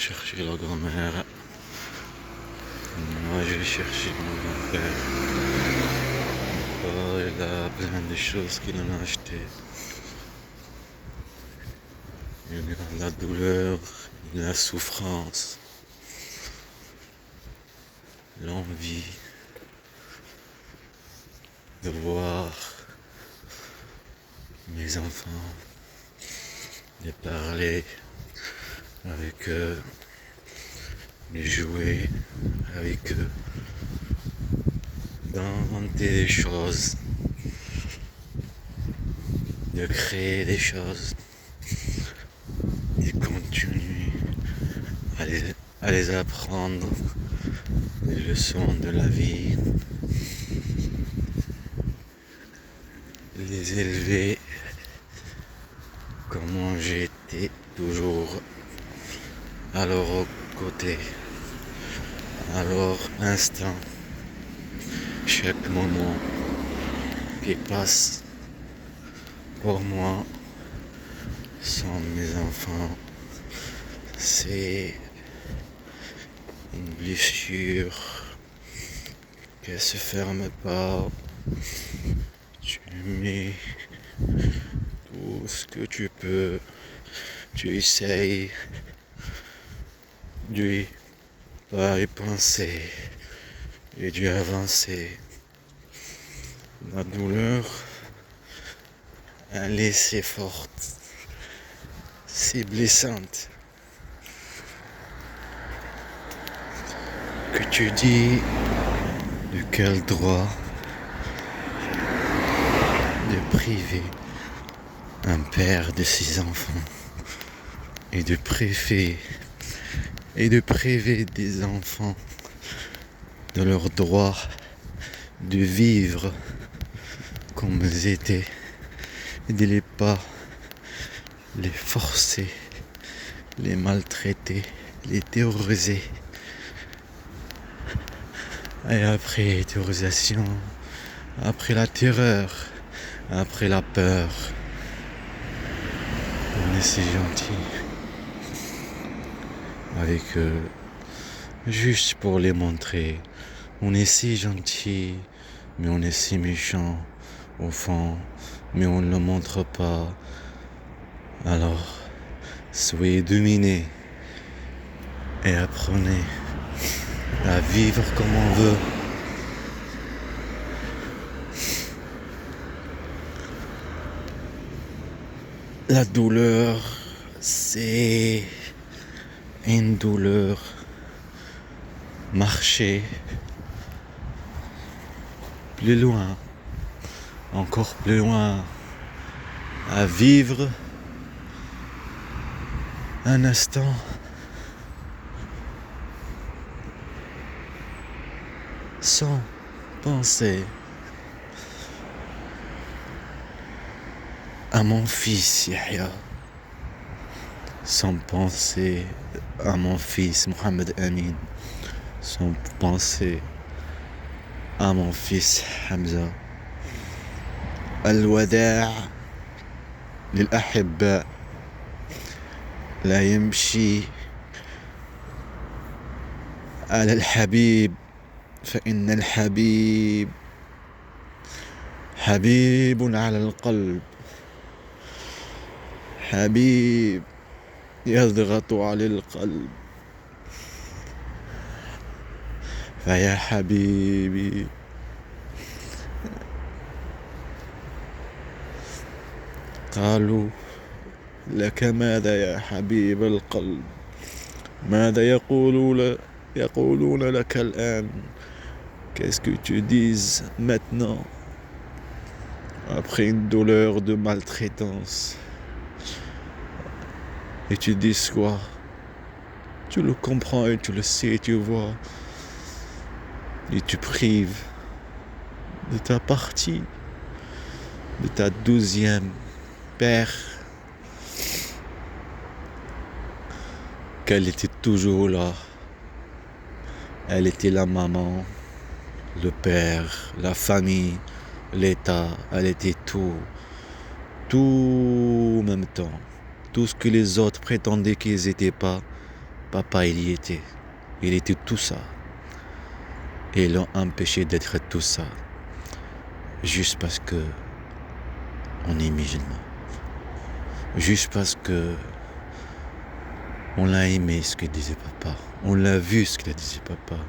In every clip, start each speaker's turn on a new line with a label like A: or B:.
A: chercher la grand-mère. Moi, je vais chercher mon grand-père. Oh, il a plein de choses qu'il en a acheté. Il y a la douleur, la souffrance, l'envie de voir mes enfants, de parler avec eux, de jouer avec eux, d'inventer des choses, de créer des choses. Et continue à les apprendre les leçons de la vie, les élever comme j'ai été toujours à leur côté, à leur instant, chaque moment qui passe pour moi sont mes enfants. C'est une blessure qui ne se ferme pas. Tu mets tout ce que tu peux, tu essayes d'y pas y penser et d'y avancer. La douleur, elle est si forte, si blessante, que tu dis de quel droit de priver un père de ses enfants et de priver des enfants de leur droit de vivre comme ils étaient et de les pas les forcer, les maltraiter, les terroriser. Et après terrorisation, après la terreur, après la peur, on est si gentil avec eux, juste pour les montrer. On est si gentil, mais on est si méchant au fond, mais on ne le montre pas. Alors, soyez dominés et apprenez à vivre comme on veut. La douleur, c'est une douleur. Marcher plus loin, encore plus loin, à vivre un instant sans penser à mon fils Yahya, sans penser à mon fils Mohamed Amin, sans penser à mon fils Hamza. الوداع للأحباء لا يمشي على الحبيب فإن الحبيب حبيب على القلب حبيب يضغط على القلب فيا حبيبي قالوا لك ماذا يا حبيب القلب ماذا يقولون لك الآن qu'est-ce que tu dis maintenant après une douleur de maltraitance et tu dis quoi? Tu le comprends et tu le sais, tu vois, et tu prives de ta partie, de ta 12e père, qu'elle était toujours là. Elle était la maman, le père, la famille, l'État, elle était tout en même temps. Tout ce que les autres prétendaient qu'ils n'étaient pas Papa, il y était. Il était tout ça. Et ils l'ont empêché d'être tout ça. Juste parce que on est musulman. Juste parce que on l'a aimé ce que disait papa. On l'a vu ce que disait papa.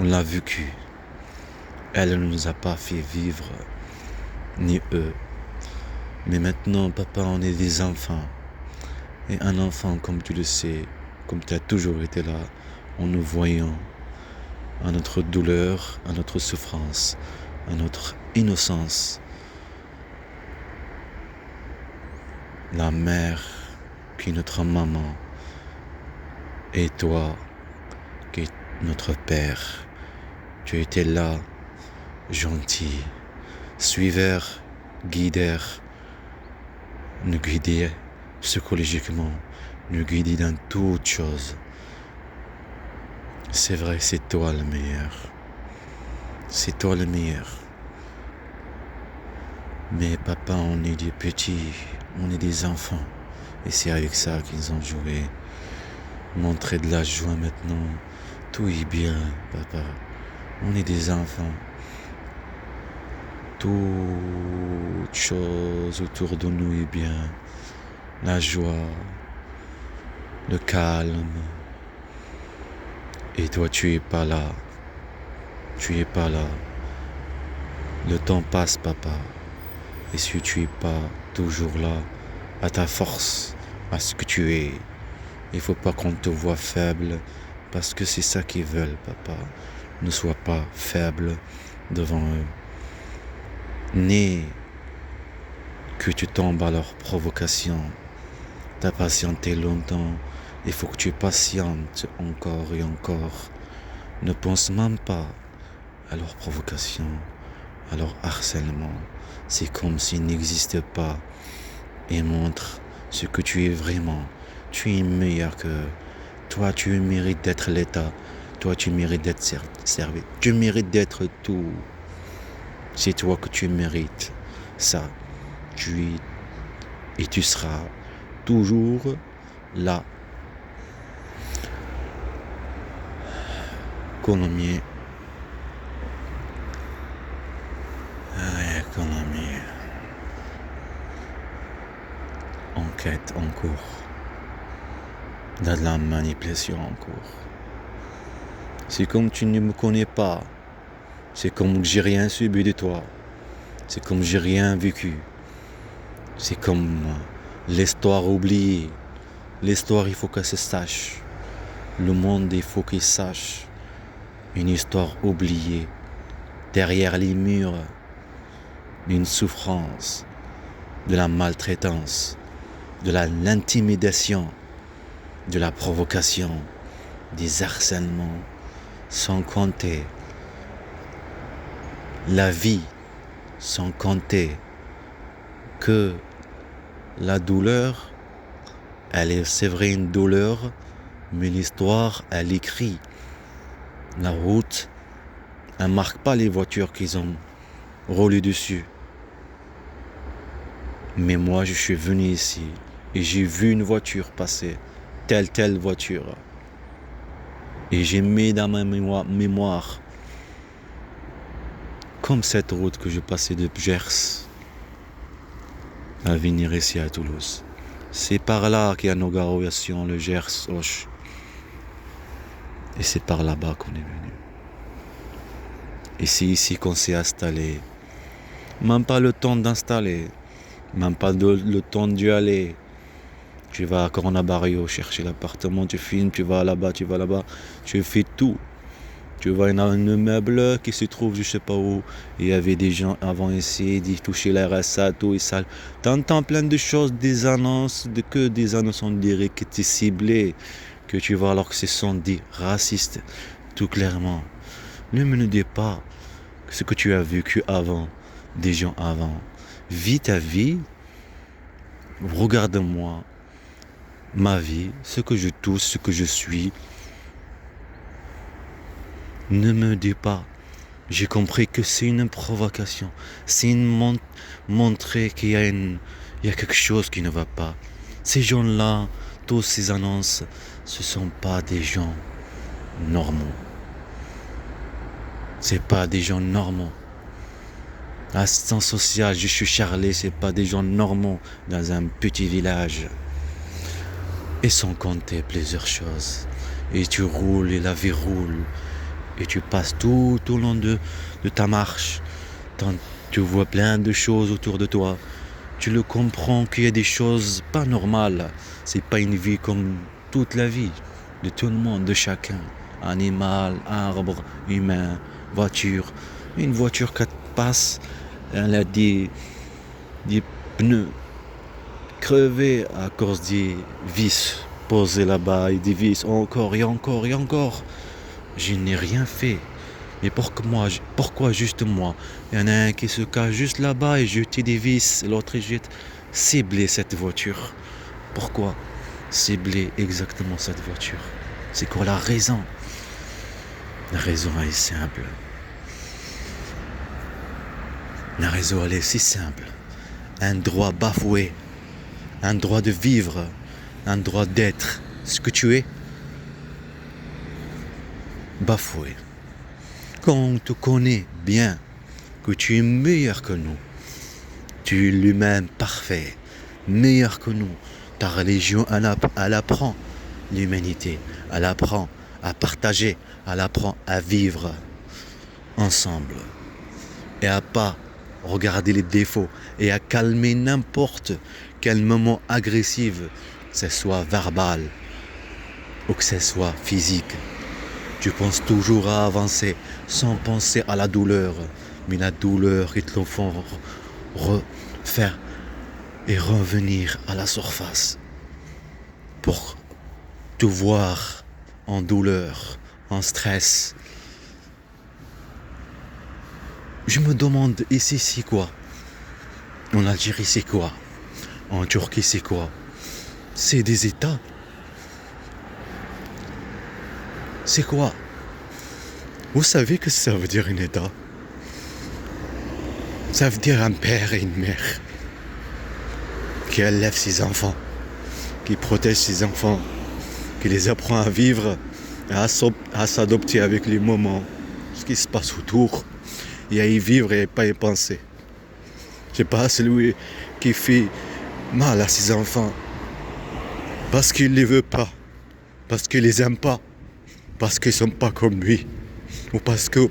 A: On l'a vécu. Elle ne nous a pas fait vivre, ni eux. Mais maintenant, papa, on est des enfants. Et un enfant, comme tu le sais, comme tu as toujours été là, en nous voyant, à notre douleur, à notre souffrance, à notre innocence. La mère qui est notre maman et toi qui es notre père. Tu étais là, gentil, suiveur, guideur, nous guidait psychologiquement, nous guidait dans toutes choses. C'est vrai, c'est toi le meilleur. C'est toi le meilleur. Mais papa, on est des petits, on est des enfants. Et c'est avec ça qu'ils ont joué. Montrer de la joie maintenant. Tout est bien, papa. On est des enfants. Toute chose autour de nous est bien. La joie, le calme. Et toi, tu es pas là. Tu es pas là. Le temps passe, papa. Et si tu es pas toujours là, à ta force, à ce que tu es, il faut pas qu'on te voie faible, parce que c'est ça qu'ils veulent, papa. Ne sois pas faible devant eux. Ni que tu tombes à leur provocation. T'as patienté longtemps, il faut que tu patientes encore et encore. Ne pense même pas à leur provocation, à leur harcèlement. C'est comme s'il n'existait pas. Et montre ce que tu es vraiment. Tu es meilleur que toi, tu mérites d'être l'État. Toi, tu mérites d'être servi. Tu mérites d'être tout. C'est toi que tu mérites ça. Tu es et tu seras toujours là. Économie. Économie. Enquête en cours. De la manipulation en cours. C'est comme tu ne me connais pas. C'est comme que j'ai rien subi de toi. C'est comme j'ai rien vécu. C'est comme l'histoire oubliée. L'histoire, il faut qu'elle se sache. Le monde, il faut qu'il sache. Une histoire oubliée. Derrière les murs d'une souffrance, de la maltraitance, de l'intimidation, de la provocation, des harcèlements, sans compter la vie, sans compter que la douleur, c'est vrai une douleur, mais l'histoire, elle écrit. La route, elle marque pas les voitures qu'ils ont roulé dessus. Mais moi, je suis venu ici et j'ai vu une voiture passer, telle voiture. Et j'ai mis dans ma mémoire, comme cette route que je passais de Gers à venir ici à Toulouse. C'est par là qu'il y a nos garoyations, le Gers, Auch. Et c'est par là-bas qu'on est venu. Et c'est ici qu'on s'est installé. Même pas le temps d'installer. Même pas le temps d'y aller. Tu vas à Corona Barrio chercher l'appartement, tu filmes, tu vas là-bas, tu fais tout. Tu vois, il y a un immeuble qui se trouve je sais pas où. Il y avait des gens avant ici, d'y toucher la RSA, tout et ça. T'entends plein de choses, des annonces, des annonces on dirait que t'es ciblé, que tu vois alors que ce sont des racistes, tout clairement. Ne me dis pas ce que tu as vécu avant, des gens avant. Vis ta vie, regarde-moi, ma vie, ce que je touche, ce que je suis. Ne me dis pas, j'ai compris que c'est une provocation, c'est montrer qu'il y a quelque chose qui ne va pas. Ces gens-là tous ces annonces, ce ne sont pas des gens normaux. C'est pas des gens normaux. Assistant social, je suis Charlie, c'est pas des gens normaux dans un petit village. Et sans compter plusieurs choses. Et tu roules et la vie roule. Et tu passes tout au long de ta marche. Tu vois plein de choses autour de toi. Tu le comprends qu'il y a des choses pas normales. C'est pas une vie comme toute la vie de tout le monde, de chacun. Animal, arbre, humain, voiture. Une voiture qui passe, elle a des pneus crevés à cause des vis posées là-bas et des vis encore et encore et encore. Je n'ai rien fait. Mais pourquoi juste moi? Il y en a un qui se cache juste là-bas et jeter des vis, l'autre jette cibler cette voiture. Pourquoi cibler exactement cette voiture? C'est quoi la raison? La raison est simple. La raison elle est si simple. Un droit bafoué, un droit de vivre, un droit d'être ce que tu es, bafoué. Quand on te connaît bien, que tu es meilleur que nous, tu es l'humain parfait, meilleur que nous, ta religion, elle apprend l'humanité, elle apprend à partager, elle apprend à vivre ensemble et à pas regarder les défauts et à calmer n'importe quel moment agressif, que ce soit verbal ou que ce soit physique. Tu penses toujours à avancer sans penser à la douleur. Mais la douleur, ils te le font refaire et revenir à la surface pour te voir en douleur, en stress. Je me demande ici c'est quoi? En Algérie c'est quoi? En Turquie c'est quoi? C'est des États. C'est quoi? Vous savez que ça veut dire un État? Ça veut dire un père et une mère qui élève ses enfants, qui protège ses enfants, qui les apprend à vivre et à s'adopter avec les moments, ce qui se passe autour, et à y vivre et pas y penser. C'est pas celui qui fait mal à ses enfants parce qu'il les veut pas, parce qu'il les aime pas, parce qu'ils sont pas comme lui, ou parce que.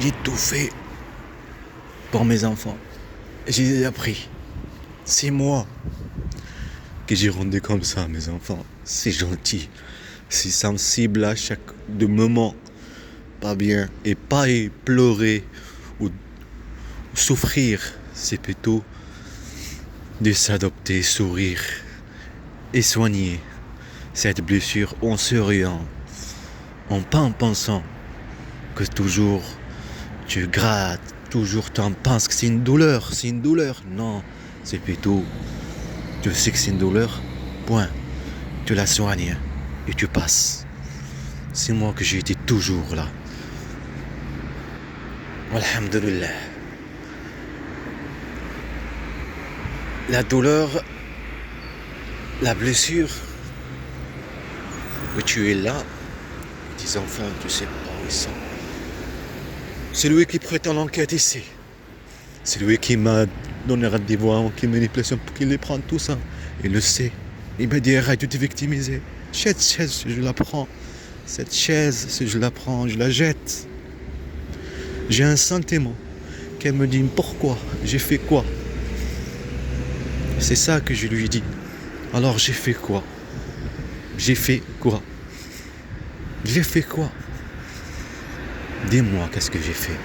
A: J'ai tout fait pour mes enfants. J'ai appris. C'est moi que j'ai rendu comme ça, mes enfants. C'est gentil. C'est sensible à chaque moment. Pas bien. Et pas y pleurer ou souffrir. C'est plutôt de s'adopter, sourire et soigner cette blessure en souriant. En pas en pensant que toujours tu grattes, toujours tu en penses que c'est une douleur. Non, c'est plutôt, tu sais que c'est une douleur, point. Tu la soignes et tu passes. C'est moi que j'ai été toujours là. Alhamdulillah. La douleur, la blessure, où tu es là, tes enfants, tu sais pas où ils sont. C'est lui qui prétend l'enquête ici. C'est lui qui m'a donné rendez-vous, qui manipulation pour qu'il les prenne tout ça. Il le sait. Il m'a dit arrête de te victimiser. Cette chaise, je la prends. Cette chaise, si je la prends, je la jette. J'ai un sentiment qu'elle me dit pourquoi, j'ai fait quoi. C'est ça que je lui dis. Alors j'ai fait quoi? J'ai fait quoi? Dis-moi qu'est-ce que j'ai fait.